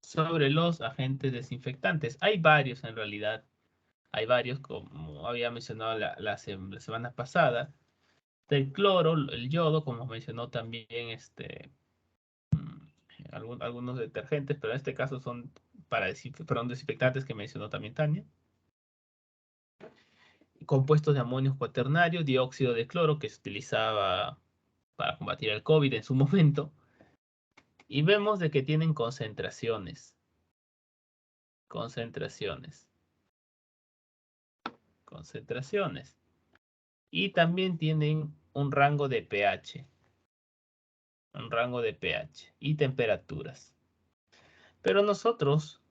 sobre los agentes desinfectantes. Hay varios en realidad. Hay varios, como había mencionado la semana pasada. Del cloro, el yodo, como mencionó también algunos detergentes, pero en este caso son para desinfectantes que mencionó también Tania. Compuestos de amonio cuaternario, dióxido de cloro que se utilizaba para combatir el COVID en su momento. Y vemos de que tienen concentraciones. Y también tienen un rango de pH. Y temperaturas. Pero nosotros,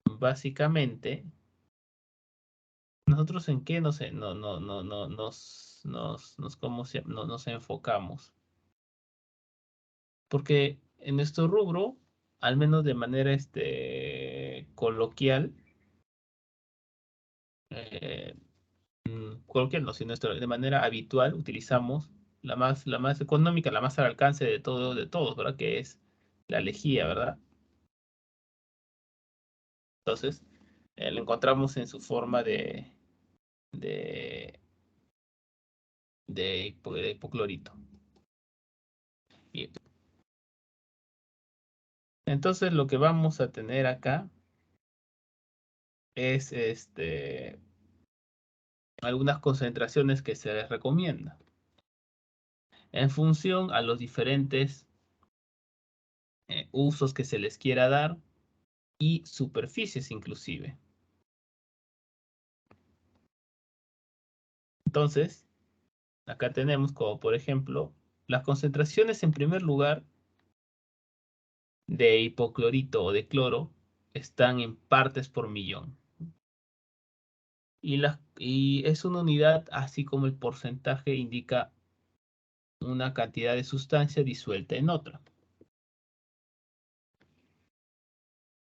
básicamente, ¿nosotros en qué nos enfocamos? Porque en nuestro rubro, al menos de manera coloquial, eh, coloquial no, sino de manera habitual, utilizamos la más económica, la más al alcance de todos, ¿verdad? Que es la lejía, ¿verdad? Entonces, lo encontramos en su forma de, de hipoclorito. Bien. Entonces, lo que vamos a tener acá es algunas concentraciones que se les recomienda en función a los diferentes usos que se les quiera dar y superficies inclusive. Entonces, acá tenemos como por ejemplo las concentraciones en primer lugar de hipoclorito o de cloro están en partes por millón. Y es una unidad así como el porcentaje indica una cantidad de sustancia disuelta en otra.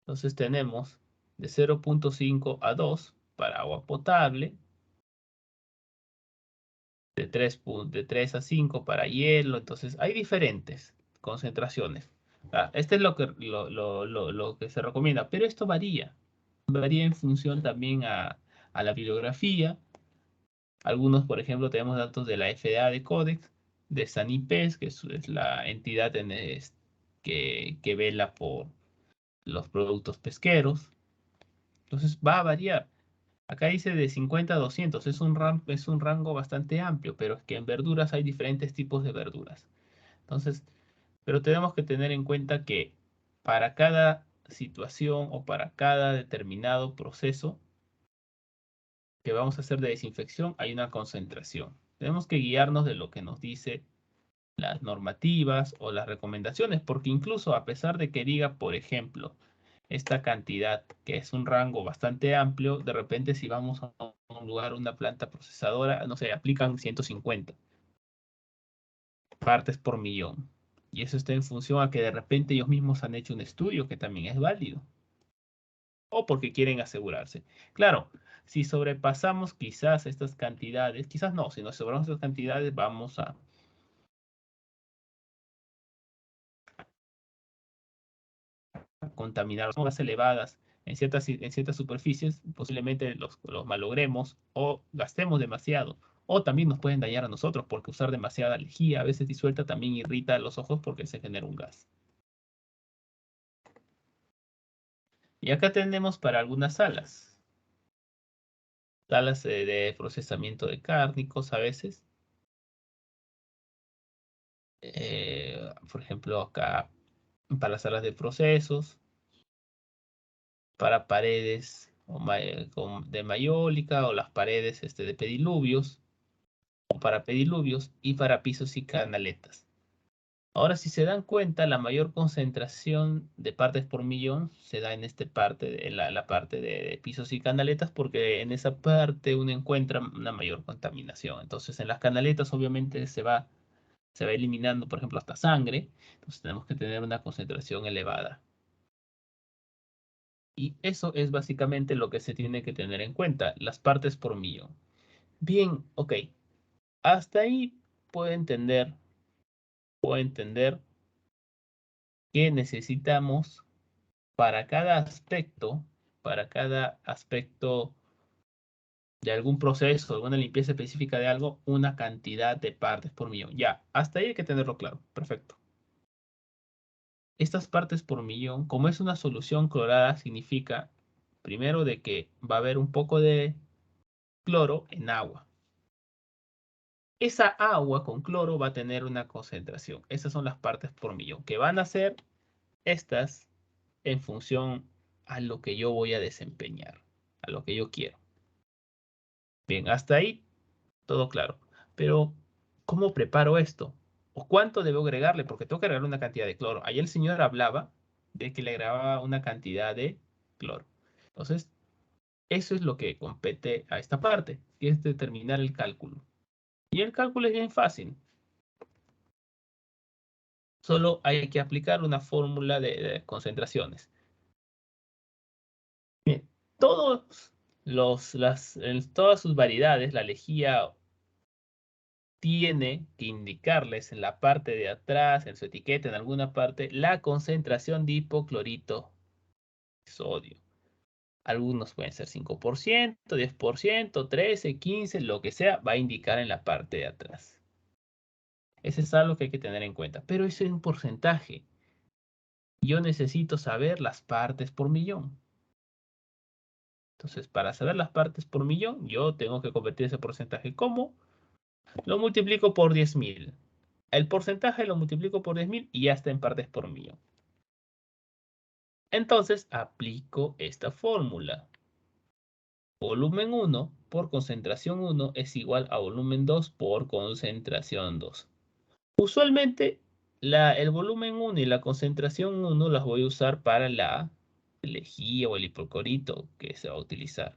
Entonces tenemos de 0.5 a 2 para agua potable, de 3 a 5 para hielo. Entonces hay diferentes concentraciones. Este es lo que se recomienda, pero esto varía. Varía en función también a la bibliografía. Algunos, por ejemplo, tenemos datos de la FDA de Codex, de Sanipes, que es la entidad que vela por los productos pesqueros. Entonces va a variar. Acá dice de 50 a 200, es un rango bastante amplio, pero es que en verduras hay diferentes tipos de verduras. Entonces, pero tenemos que tener en cuenta que para cada situación o para cada determinado proceso que vamos a hacer de desinfección hay una concentración. Tenemos que guiarnos de lo que nos dice las normativas o las recomendaciones, porque incluso a pesar de que diga, por ejemplo, esta cantidad, que es un rango bastante amplio, de repente si vamos a un lugar, una planta procesadora, no sé, aplican 150 partes por millón. Y eso está en función a que de repente ellos mismos han hecho un estudio que también es válido. O porque quieren asegurarse. Claro, si sobrepasamos quizás estas cantidades, quizás no, si nos sobramos estas cantidades, vamos a contaminar más elevadas en ciertas superficies, posiblemente los malogremos o gastemos demasiado. O también nos pueden dañar a nosotros porque usar demasiada lejía, a veces disuelta, también irrita los ojos porque se genera un gas. Y acá tenemos para algunas salas de procesamiento de cárnicos a veces. Por ejemplo, acá para salas de procesos, para paredes de mayólica o las paredes de pediluvios, o para pediluvios y para pisos y canaletas. Ahora, si se dan cuenta, la mayor concentración de partes por millón se da en la parte de pisos y canaletas, porque en esa parte uno encuentra una mayor contaminación. Entonces, en las canaletas obviamente se va eliminando, por ejemplo, hasta sangre. Entonces, tenemos que tener una concentración elevada. Y eso es básicamente lo que se tiene que tener en cuenta, las partes por millón. Bien, ok. Hasta ahí puedo entender que necesitamos para cada aspecto de algún proceso, alguna limpieza específica de algo, una cantidad de partes por millón. Ya, hasta ahí hay que tenerlo claro. Perfecto. Estas partes por millón, como es una solución clorada, significa, primero, de que va a haber un poco de cloro en agua. Esa agua con cloro va a tener una concentración. Esas son las partes por millón, que van a ser estas en función a lo que yo voy a desempeñar, a lo que yo quiero. Bien, hasta ahí todo claro. Pero, ¿cómo preparo esto? ¿O cuánto debo agregarle? Porque tengo que agregarle una cantidad de cloro. Ahí el señor hablaba de que le agregaba una cantidad de cloro. Entonces, eso es lo que compete a esta parte, que es determinar el cálculo. Y el cálculo es bien fácil. Solo hay que aplicar una fórmula de concentraciones. Bien, en todas sus variedades, la lejía tiene que indicarles en la parte de atrás, en su etiqueta, en alguna parte, la concentración de hipoclorito de sodio. Algunos pueden ser 5%, 10%, 13, 15, lo que sea, va a indicar en la parte de atrás. Ese es algo que hay que tener en cuenta. Pero eso es un porcentaje. Yo necesito saber las partes por millón. Entonces, para saber las partes por millón, yo tengo que convertir ese porcentaje. ¿Cómo? Lo multiplico por 10.000. El porcentaje lo multiplico por 10.000 y ya está en partes por millón. Entonces, aplico esta fórmula. Volumen 1 por concentración 1 es igual a volumen 2 por concentración 2. Usualmente, el volumen 1 y la concentración 1 las voy a usar para la lejía o el hipoclorito que se va a utilizar.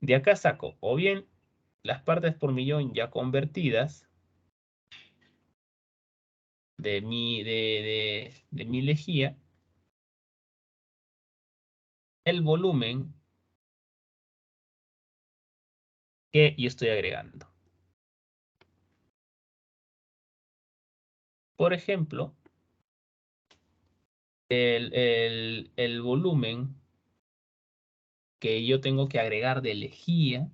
De acá saco o bien las partes por millón ya convertidas de mi lejía, el volumen que yo estoy agregando. Por ejemplo, el volumen que yo tengo que agregar de lejía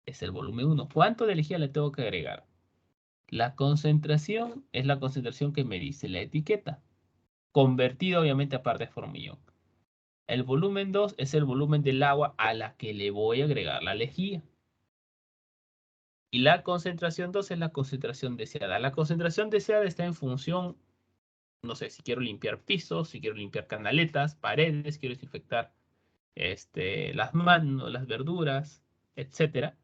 es el volumen 1. ¿Cuánto de lejía le tengo que agregar? La concentración es la concentración que me dice la etiqueta, convertido obviamente a partes por millón. El volumen 2 es el volumen del agua a la que le voy a agregar la lejía. Y la concentración 2 es la concentración deseada. La concentración deseada está en función, no sé, si quiero limpiar pisos, si quiero limpiar canaletas, paredes, quiero desinfectar las manos, las verduras, etcétera.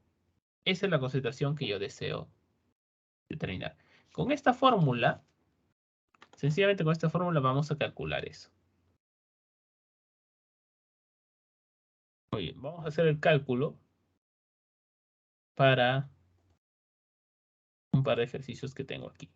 Esa es la concentración que yo deseo determinar. Con esta fórmula, sencillamente con esta fórmula vamos a calcular eso. Muy bien, vamos a hacer el cálculo para un par de ejercicios que tengo aquí.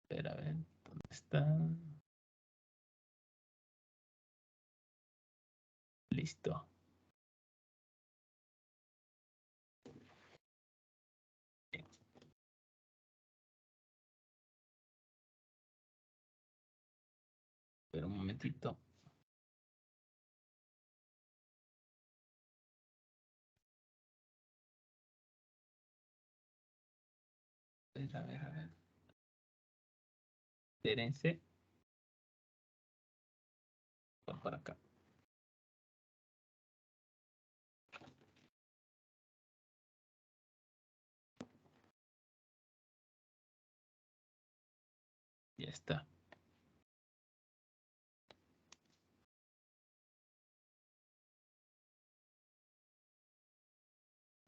Espera, a ver, ¿dónde está? Listo. Espera un momentito. A ver, a ver. Espérense. Por acá. Ya está.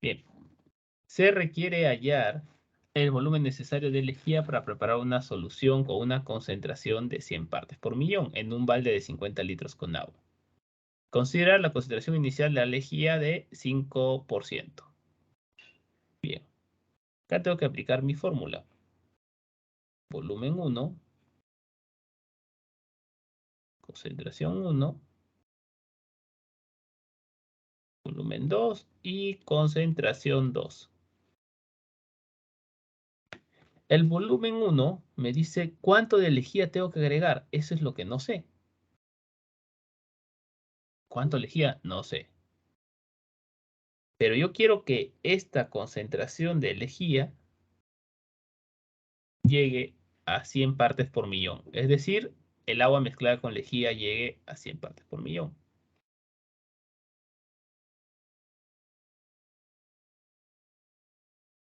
Bien. Se requiere hallar el volumen necesario de lejía para preparar una solución con una concentración de 100 partes por millón en un balde de 50 litros con agua. Considerar la concentración inicial de la lejía de 5%. Bien. Acá tengo que aplicar mi fórmula. Volumen 1, concentración 1, volumen 2 y concentración 2. El volumen 1 me dice cuánto de lejía tengo que agregar. Eso es lo que no sé. ¿Cuánto lejía? No sé. Pero yo quiero que esta concentración de lejía llegue a 100 partes por millón. Es decir, el agua mezclada con lejía llegue a 100 partes por millón.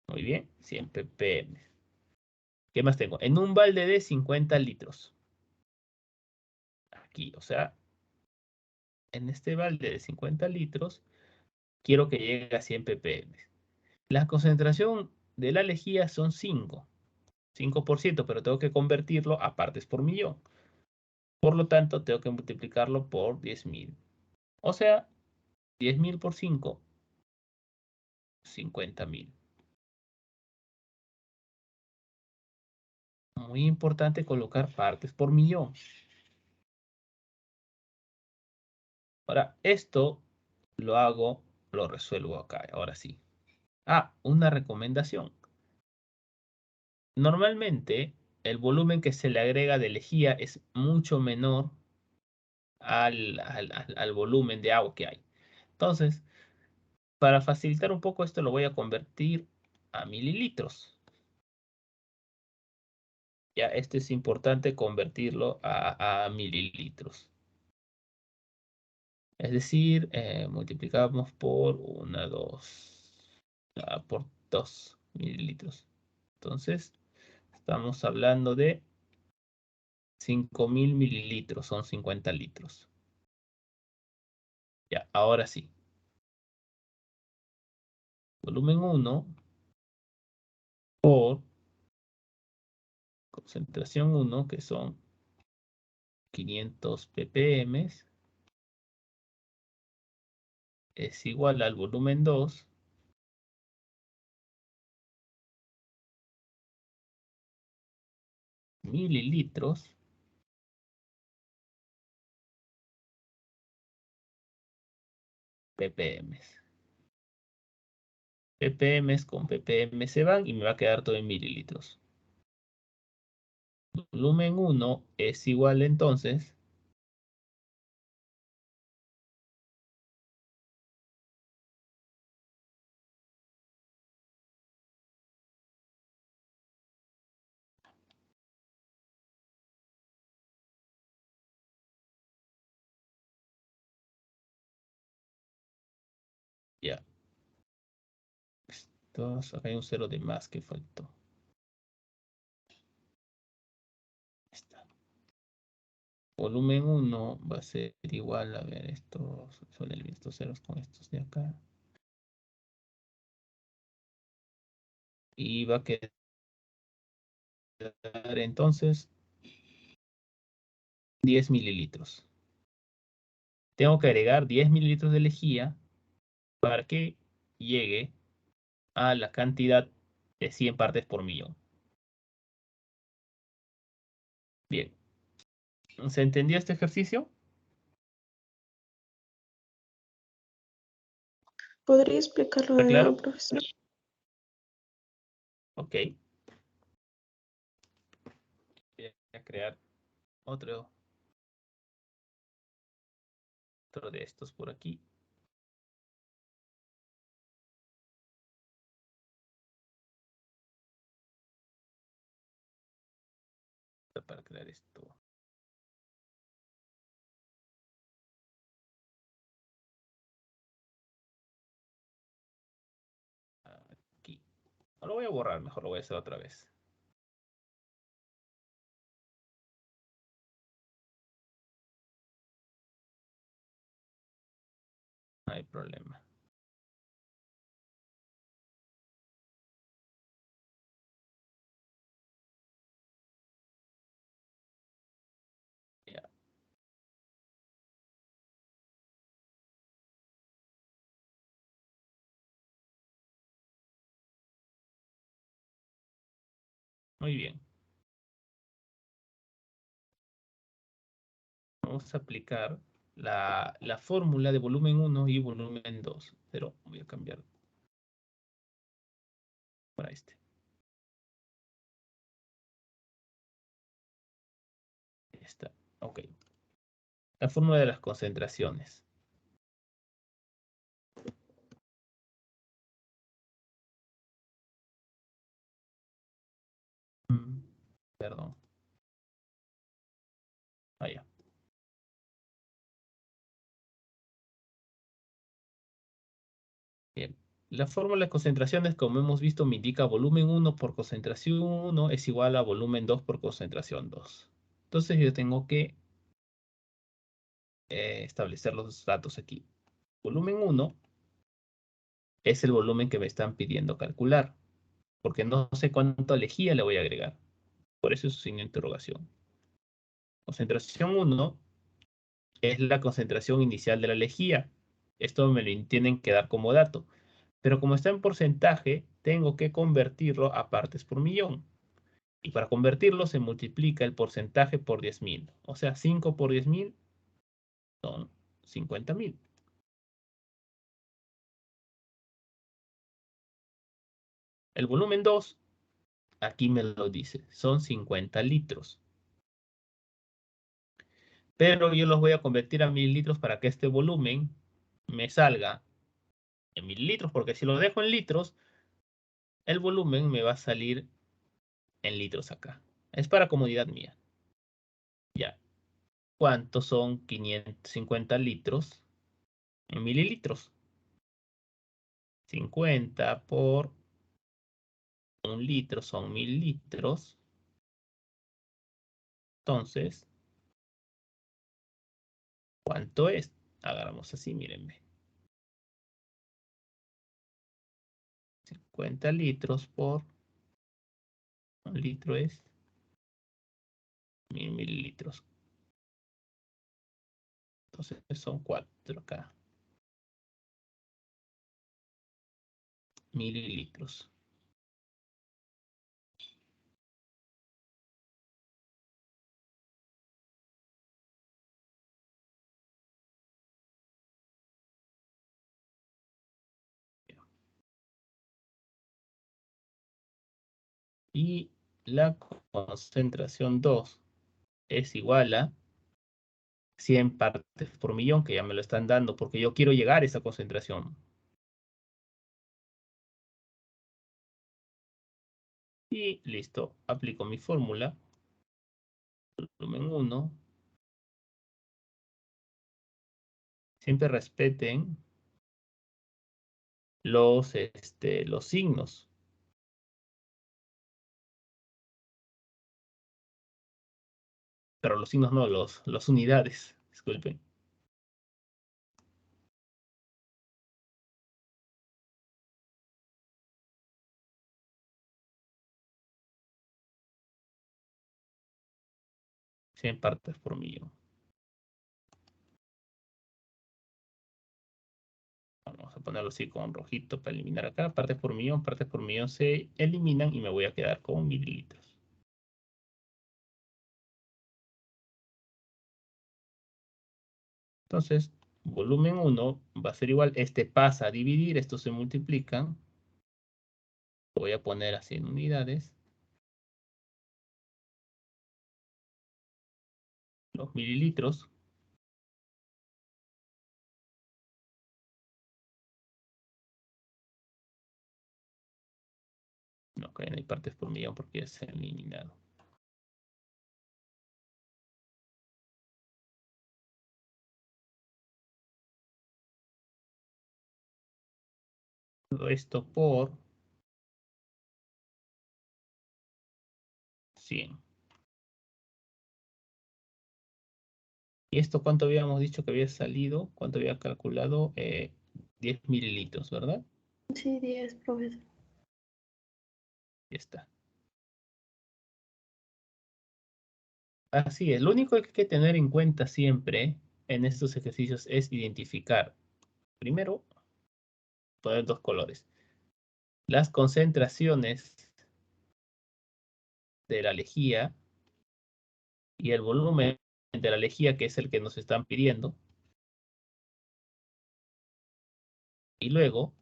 Muy bien, 100 ppm. ¿Qué más tengo? En un balde de 50 litros. Aquí, o sea, en este balde de 50 litros, quiero que llegue a 100 ppm. La concentración de la lejía son 5%, pero tengo que convertirlo a partes por millón. Por lo tanto, tengo que multiplicarlo por 10.000. O sea, 10.000 por 5, 50.000. Muy importante colocar partes por millón. Ahora, esto lo resuelvo acá. Ahora sí. Ah, una recomendación. Normalmente, el volumen que se le agrega de lejía es mucho menor al volumen de agua que hay. Entonces, para facilitar un poco esto, lo voy a convertir a mililitros. Ya, esto es importante convertirlo a mililitros. Es decir, multiplicamos por 1, 2, por 2 mililitros. Entonces, estamos hablando de 5.000 mililitros, son 50 litros. Ya, ahora sí. Volumen 1 por concentración 1, que son 500 ppm, es igual al volumen 2 mililitros ppm. ppm con ppm se van y me va a quedar todo en mililitros. Volumen 1 es igual entonces ya. Entonces, acá hay un cero de más que faltó. Está. Volumen 1 va a ser igual, a ver, suele estos ceros con estos de acá. Y va a quedar entonces 10 mililitros. Tengo que agregar 10 mililitros de lejía para que llegue a la cantidad de 100 partes por millón. Bien. ¿Se entendió este ejercicio? ¿Podría explicarlo ¿Está de nuevo, claro? profesor? Ok. Voy a crear otro de estos por aquí. Para crear esto. Aquí. No lo voy a borrar, mejor lo voy a hacer otra vez. No hay problema. Ya. Muy bien. Vamos a aplicar la fórmula de volumen 1 y volumen 2. Pero voy a cambiar para este. Esta. Ok. La fórmula de las concentraciones. Perdón. Ya. Bien. La fórmula de concentraciones, como hemos visto, me indica volumen 1 por concentración 1 es igual a volumen 2 por concentración 2. Entonces yo tengo que establecer los datos aquí. Volumen 1 es el volumen que me están pidiendo calcular, porque no sé cuánta lejía le voy a agregar. Por eso es sin interrogación. Concentración 1 es la concentración inicial de la lejía. Esto me lo tienen que dar como dato. Pero como está en porcentaje, tengo que convertirlo a partes por millón. Y para convertirlo se multiplica el porcentaje por 10.000. O sea, 5 por 10.000 son 50.000. El volumen 2, aquí me lo dice, son 50 litros. Pero yo los voy a convertir a mililitros para que este volumen me salga en mililitros, porque si lo dejo en litros, el volumen me va a salir en litros acá. Es para comodidad mía. Ya. ¿Cuántos son 550 litros en mililitros? 50 por 1 litro son 1000 litros. Entonces, ¿cuánto es? Hagamos así, mírenme. 50 litros por 1 litro es 1000 mililitros. Entonces son 4 acá. Mililitros. Y la concentración 2 es igual a 100 partes por millón, que ya me lo están dando, porque yo quiero llegar a esa concentración. Y listo, aplico mi fórmula. Volumen 1. Siempre respeten los signos. Pero los signos no, los unidades. Disculpen. Cien partes por millón. Vamos a ponerlo así con rojito para eliminar acá. Partes por millón se eliminan y me voy a quedar con mililitros. Entonces, volumen 1 va a ser igual. Este pasa a dividir, estos se multiplican. Lo voy a poner así en unidades. Los mililitros. No, que no hay partes por millón porque ya se han eliminado. Todo esto por 100. ¿Y esto cuánto habíamos dicho que había salido? ¿Cuánto había calculado? 10 mililitros, ¿verdad? Sí, 10, profesor. Ya está. Así es. Lo único que hay que tener en cuenta siempre en estos ejercicios es identificar. Primero, poner 2 colores. Las concentraciones de la lejía y el volumen de la lejía, que es el que nos están pidiendo. Y luego,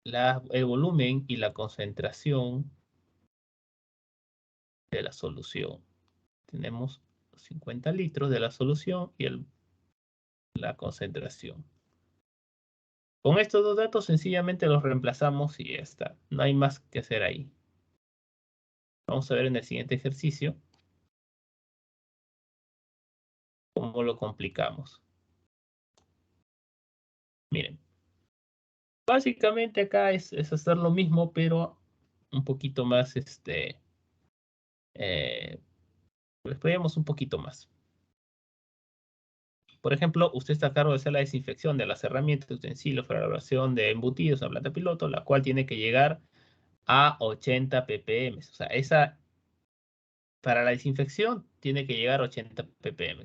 el volumen y la concentración de la solución. Tenemos 50 litros de la solución y la concentración. Con estos dos datos sencillamente los reemplazamos y ya está. No hay más que hacer ahí. Vamos a ver en el siguiente ejercicio cómo lo complicamos. Miren, básicamente acá es hacer lo mismo, pero un poquito más, pues podríamos un poquito más. Por ejemplo, usted está a cargo de hacer la desinfección de las herramientas, utensilios para la elaboración de embutidos en la planta piloto, la cual tiene que llegar a 80 ppm. O sea, para la desinfección tiene que llegar a 80 ppm.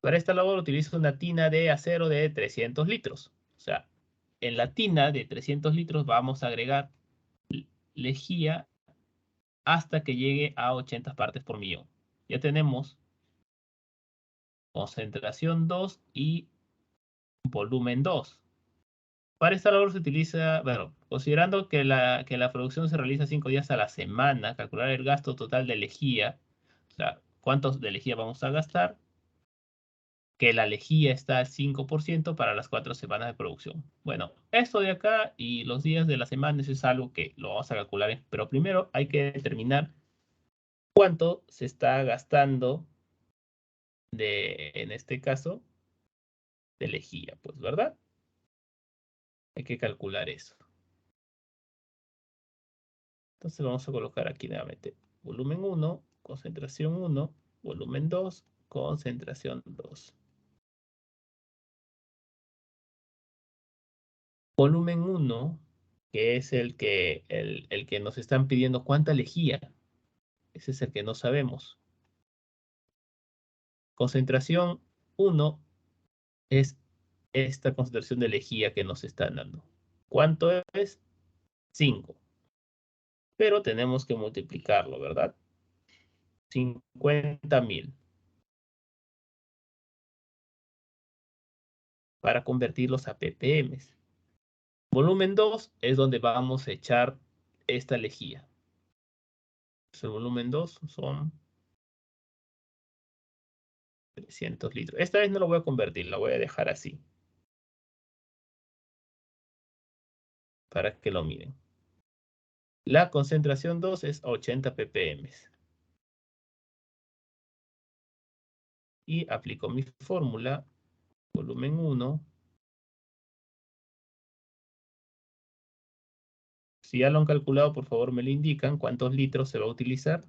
Para esta labor utilizo una tina de acero de 300 litros. O sea, en la tina de 300 litros vamos a agregar lejía hasta que llegue a 80 partes por millón. Ya tenemos concentración 2 y volumen 2. Para esta labor se utiliza, bueno, considerando que la producción se realiza 5 días a la semana, calcular el gasto total de lejía, o sea, cuántos de lejía vamos a gastar, que la lejía está al 5% para las 4 semanas de producción. Bueno, esto de acá y los días de la semana, eso es algo que lo vamos a calcular, pero primero hay que determinar cuánto se está gastando en este caso, de lejía, pues, ¿verdad? Hay que calcular eso. Entonces vamos a colocar aquí nuevamente volumen 1, concentración 1, volumen 2, concentración 2. Volumen 1, que es el que nos están pidiendo cuánta lejía. Ese es el que no sabemos. Concentración 1 es esta concentración de lejía que nos están dando. ¿Cuánto es? 5. Pero tenemos que multiplicarlo, ¿verdad? 50.000. Para convertirlos a ppm. Volumen 2 es donde vamos a echar esta lejía. El volumen 2 son 300 litros. Esta vez no lo voy a convertir, la voy a dejar así. Para que lo miren. La concentración 2 es 80 ppm. Y aplico mi fórmula. Volumen 1. Si ya lo han calculado, por favor me lo indican. ¿Cuántos litros se va a utilizar?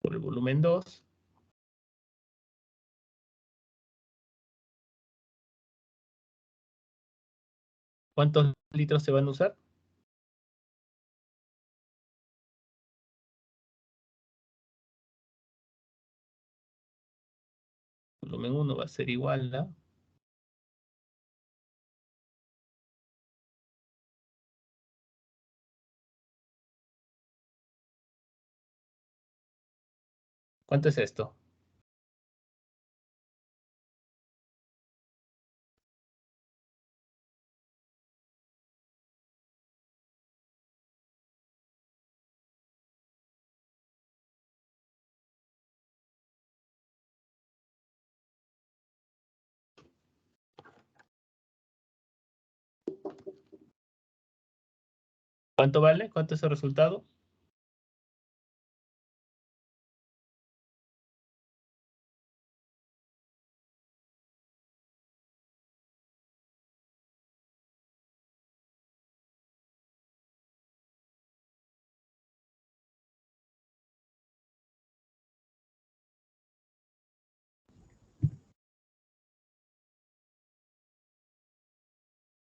Por el volumen 2. ¿Cuántos litros se van a usar? Volumen 1 va a ser igual a... ¿Cuánto es esto? ¿Cuánto vale? ¿Cuánto es el resultado?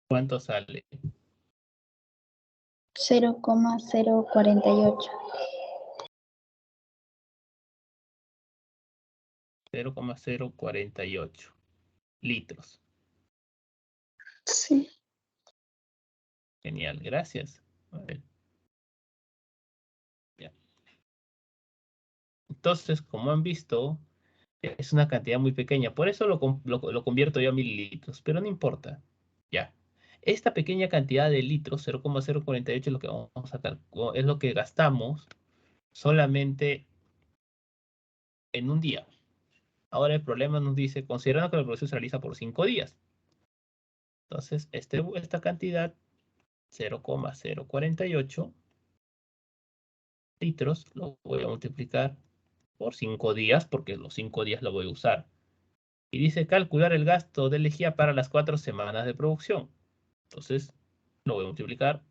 ¿Cuánto sale? 0,048. 0,048 litros. Sí. Genial, gracias. A ver, ya. Entonces, como han visto, Es una cantidad muy pequeña, por eso lo convierto yo a mililitros, pero no importa. Ya. Esta pequeña cantidad de litros, 0,048, es lo que vamos a es lo que gastamos solamente en un día. Ahora el problema nos dice, considerando que la producción se realiza por 5 días. Entonces, esta cantidad, 0,048 litros, lo voy a multiplicar por 5 días, porque los 5 días lo voy a usar. Y dice calcular el gasto de energía para las 4 semanas de producción. Entonces, lo voy a multiplicar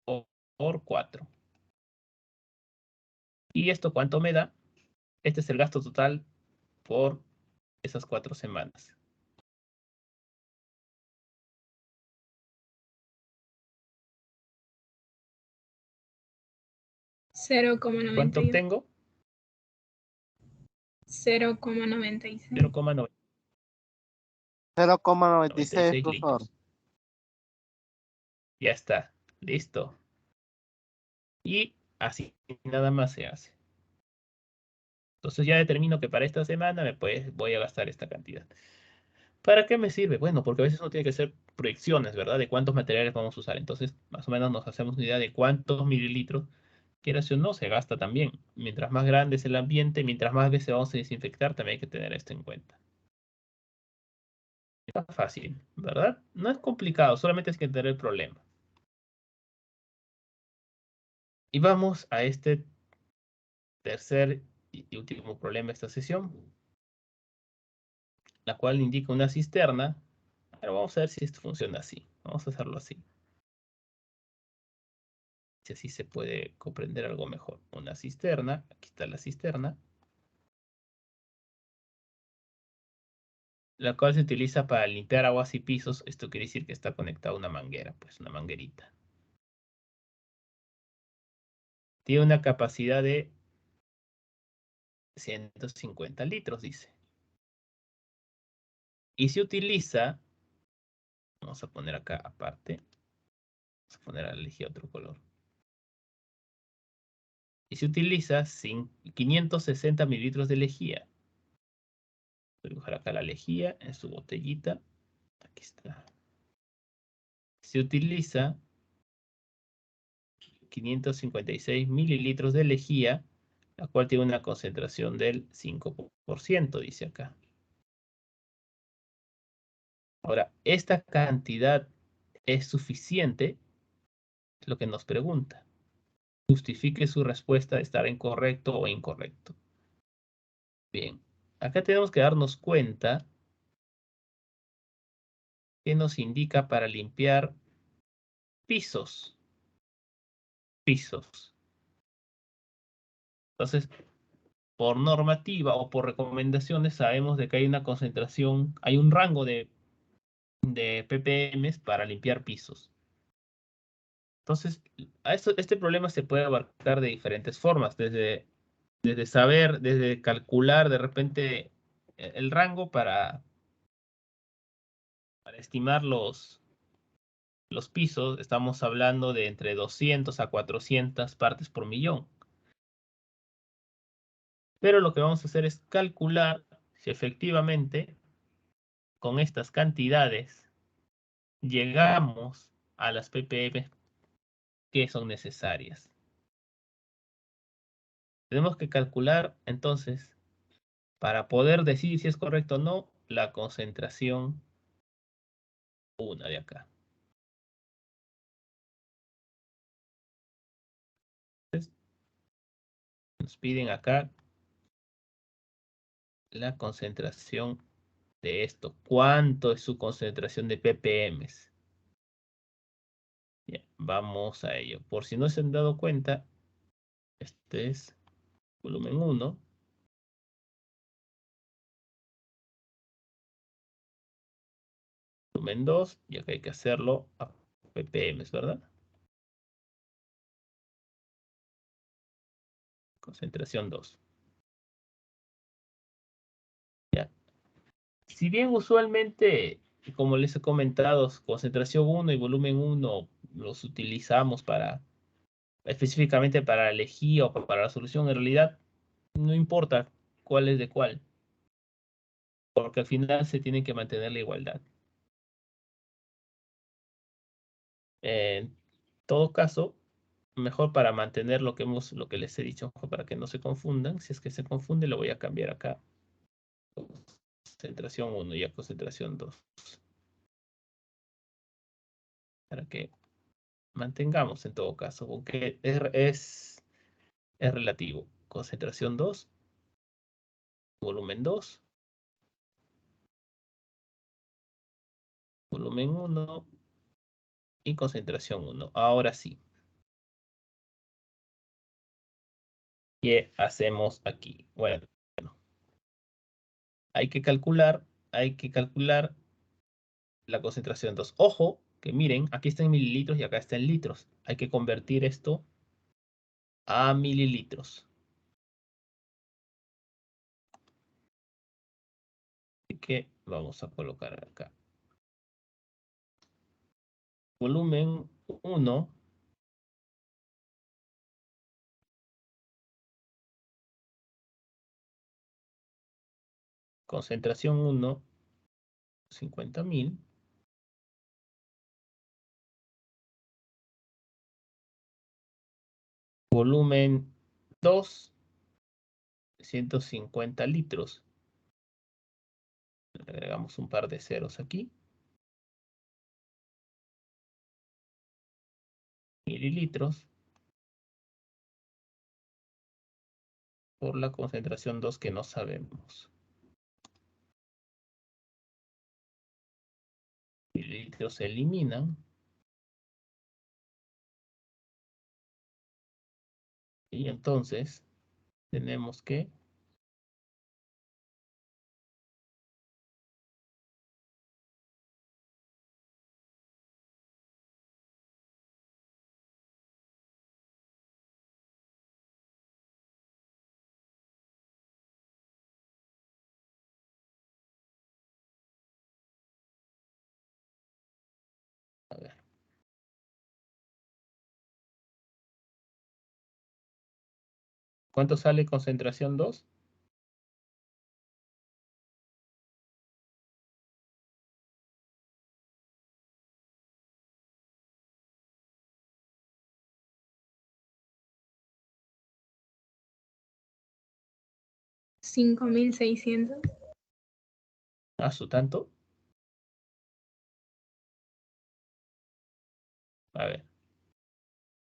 por 4. ¿Y esto cuánto me da? Este es el gasto total por esas 4 semanas. ¿Cuánto obtengo? 0,96. 0,96, profesor. litros. Ya está. Listo. Y así nada más se hace. Entonces ya determino que para esta semana voy a gastar esta cantidad. ¿Para qué me sirve? Bueno, porque a veces uno tiene que hacer proyecciones, ¿verdad? De cuántos materiales vamos a usar. Entonces, más o menos nos hacemos una idea de cuántos mililitros, quieras o no, se gasta también. Mientras más grande es el ambiente, mientras más veces vamos a desinfectar, también hay que tener esto en cuenta. Está fácil, ¿verdad? No es complicado, solamente es que entender el problema. Y vamos a este tercer y último problema de esta sesión, la cual indica una cisterna. Pero vamos a ver si esto funciona así. Vamos a hacerlo así. Si así se puede comprender algo mejor. Una cisterna, aquí está la cisterna, la cual se utiliza para limpiar aguas y pisos. Esto quiere decir que está conectada a una manguera, pues una manguerita. Tiene una capacidad de 150 litros, dice. Y se utiliza, vamos a poner acá aparte, vamos a poner a elegir otro color. Y se utiliza 560 mililitros de lejía. Voy a dibujar acá la lejía en su botellita. Aquí está. Se utiliza 556 mililitros de lejía, la cual tiene una concentración del 5%, dice acá. Ahora, ¿esta cantidad es suficiente? Es lo que nos pregunta. Justifique su respuesta de estar incorrecto o incorrecto. Bien, acá tenemos que darnos cuenta que nos indica para limpiar pisos. Pisos. Entonces, por normativa o por recomendaciones sabemos de que hay una concentración, hay un rango de ppm para limpiar pisos. Entonces, este problema se puede abarcar de diferentes formas, desde saber, desde calcular de repente el rango para estimar los pisos. Estamos hablando de entre 200 a 400 partes por millón. Pero lo que vamos a hacer es calcular si efectivamente con estas cantidades llegamos a las ppm que son necesarias. Tenemos que calcular entonces, para poder decir si es correcto o no, la concentración 1 de acá. Entonces, nos piden acá la concentración de esto. ¿Cuánto es su concentración de ppm? Bien, vamos a ello. Por si no se han dado cuenta, este es volumen 1. Volumen 2, y acá hay que hacerlo a ppm, ¿verdad? Concentración 2. Ya. Si bien usualmente, como les he comentado, concentración 1 y volumen 1 los utilizamos específicamente para la lejía o para la solución, en realidad no importa cuál es de cuál. porque al final se tiene que mantener la igualdad. En todo caso, mejor para mantener lo que les he dicho, para que no se confundan. Si es que se confunde, lo voy a cambiar acá. Concentración 1 y a concentración 2. Para que mantengamos en todo caso, aunque es relativo. Concentración 2, volumen 2, volumen 1 y concentración 1. Ahora sí. ¿Qué hacemos aquí? Bueno, hay que calcular la concentración 2. Ojo, que miren, aquí está en mililitros y acá está en litros. Hay que convertir esto a mililitros. Así que vamos a colocar acá. Volumen 1. Concentración 1, 50.000. Volumen 2, 150 litros. Le agregamos un par de ceros aquí. Mililitros. Por la concentración 2 que no sabemos. Mililitros se eliminan. Y entonces tenemos que a ver. ¿Cuánto sale concentración 2? $5,600. ¿A su tanto? A ver.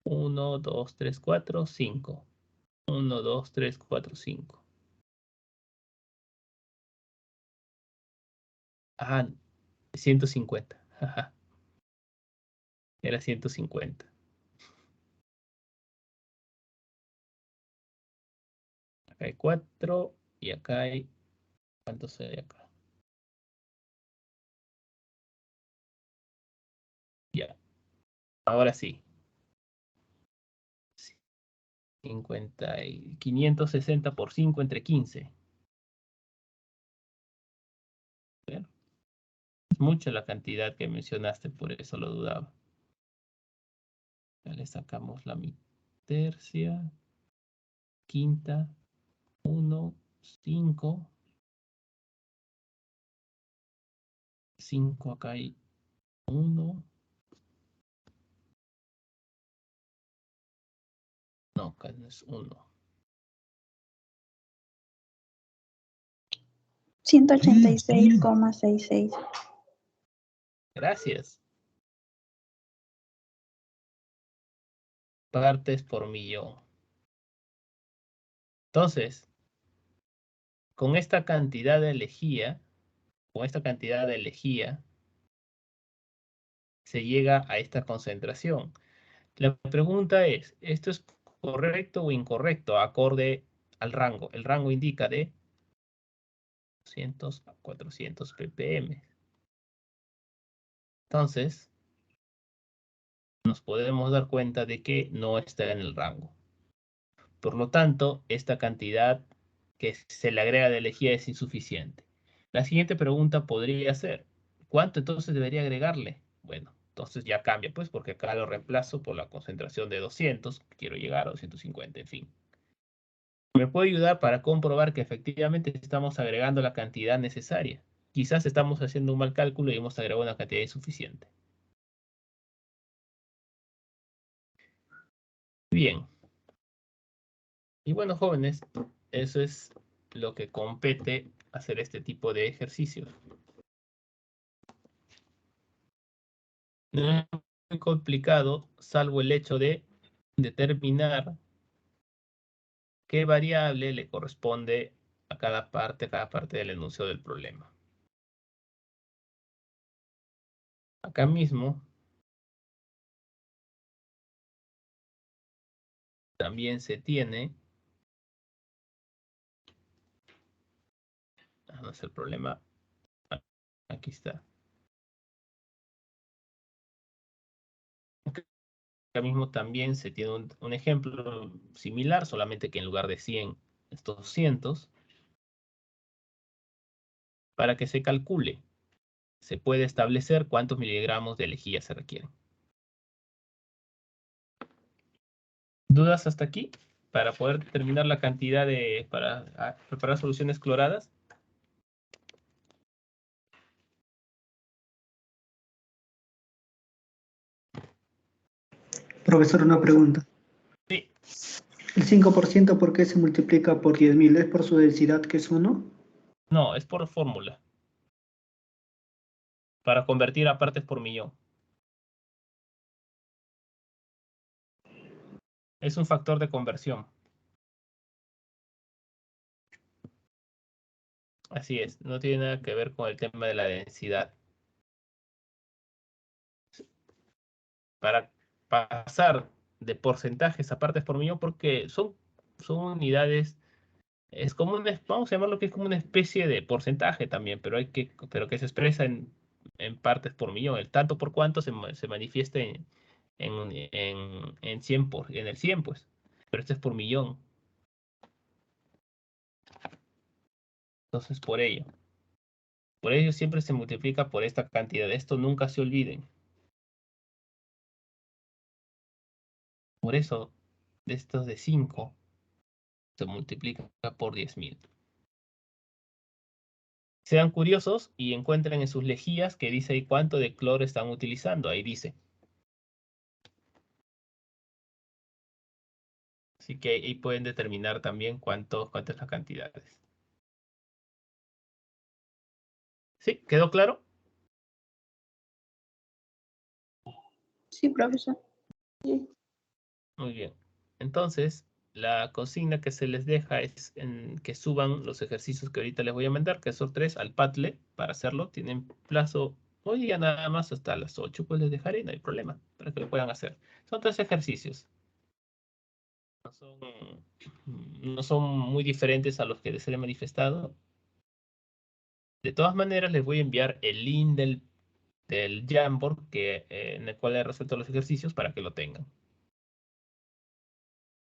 1, 2, 3, 4, 5. 1, 2, 3, 4, 5. Ah, 150. Jaja. Era 150. Acá hay 4 y acá hay... ¿Cuántos hay acá? Ya. Ahora sí. 50 y 560 por 5 entre 15. Bueno, es mucha la cantidad que mencionaste, por eso lo dudaba. Ya le sacamos la tercia, quinta, 1, 5. 5 acá hay 1. No, acá no es 1. 186,66. Gracias. Partes por millón. Entonces, con esta cantidad de lejía, se llega a esta concentración. La pregunta es, ¿esto es correcto o incorrecto acorde al rango? El rango indica de 200 a 400 ppm. Entonces, nos podemos dar cuenta de que no está en el rango. Por lo tanto, esta cantidad que se le agrega de lejía es insuficiente. La siguiente pregunta podría ser, ¿cuánto entonces debería agregarle? Bueno, entonces ya cambia, pues, porque acá lo reemplazo por la concentración de 200, quiero llegar a 250, en fin. me puede ayudar para comprobar que efectivamente estamos agregando la cantidad necesaria. Quizás estamos haciendo un mal cálculo y hemos agregado una cantidad insuficiente. Bien. Y bueno, jóvenes, eso es lo que compete hacer este tipo de ejercicios. No es muy complicado, salvo el hecho de determinar qué variable le corresponde a cada parte del enunciado del problema. Acá mismo también se tiene, no es el problema, aquí está. Acá mismo también se tiene un ejemplo similar, solamente que en lugar de 100, es 200, para que se calcule. Se puede establecer cuántos miligramos de lejía se requieren. ¿Dudas hasta aquí? Para poder determinar la cantidad para preparar soluciones cloradas. Profesor, una pregunta. Sí. ¿El 5% por qué se multiplica por 10.000? ¿Es por su densidad, que es 1? No, es por fórmula. Para convertir a partes por millón. Es un factor de conversión. Así es, no tiene nada que ver con el tema de la densidad. Para pasar de porcentajes a partes por millón, porque son unidades, es como vamos a llamarlo que es como una especie de porcentaje también, pero que se expresa en partes por millón. El tanto por cuanto se manifiesta en el 100, pues. Pero este es por millón. Entonces, por ello siempre se multiplica por esta cantidad. Esto nunca se olviden. Por eso, de estos de 5, se multiplica por 10.000. Sean curiosos y encuentren en sus lejías que dice ahí cuánto de cloro están utilizando. Ahí dice. Así que ahí pueden determinar también cuántas las cantidades. ¿Sí? ¿Quedó claro? Sí, profesor. Muy bien. Entonces, la consigna que se les deja es que suban los ejercicios que ahorita les voy a mandar, que son 3 al Padlet para hacerlo. Tienen plazo hoy día nada más hasta las 8, pues les dejaré, no hay problema, para que lo puedan hacer. Son 3 ejercicios. No son muy diferentes a los que les he manifestado. De todas maneras, les voy a enviar el link del Jamboard en el cual he resuelto los ejercicios para que lo tengan.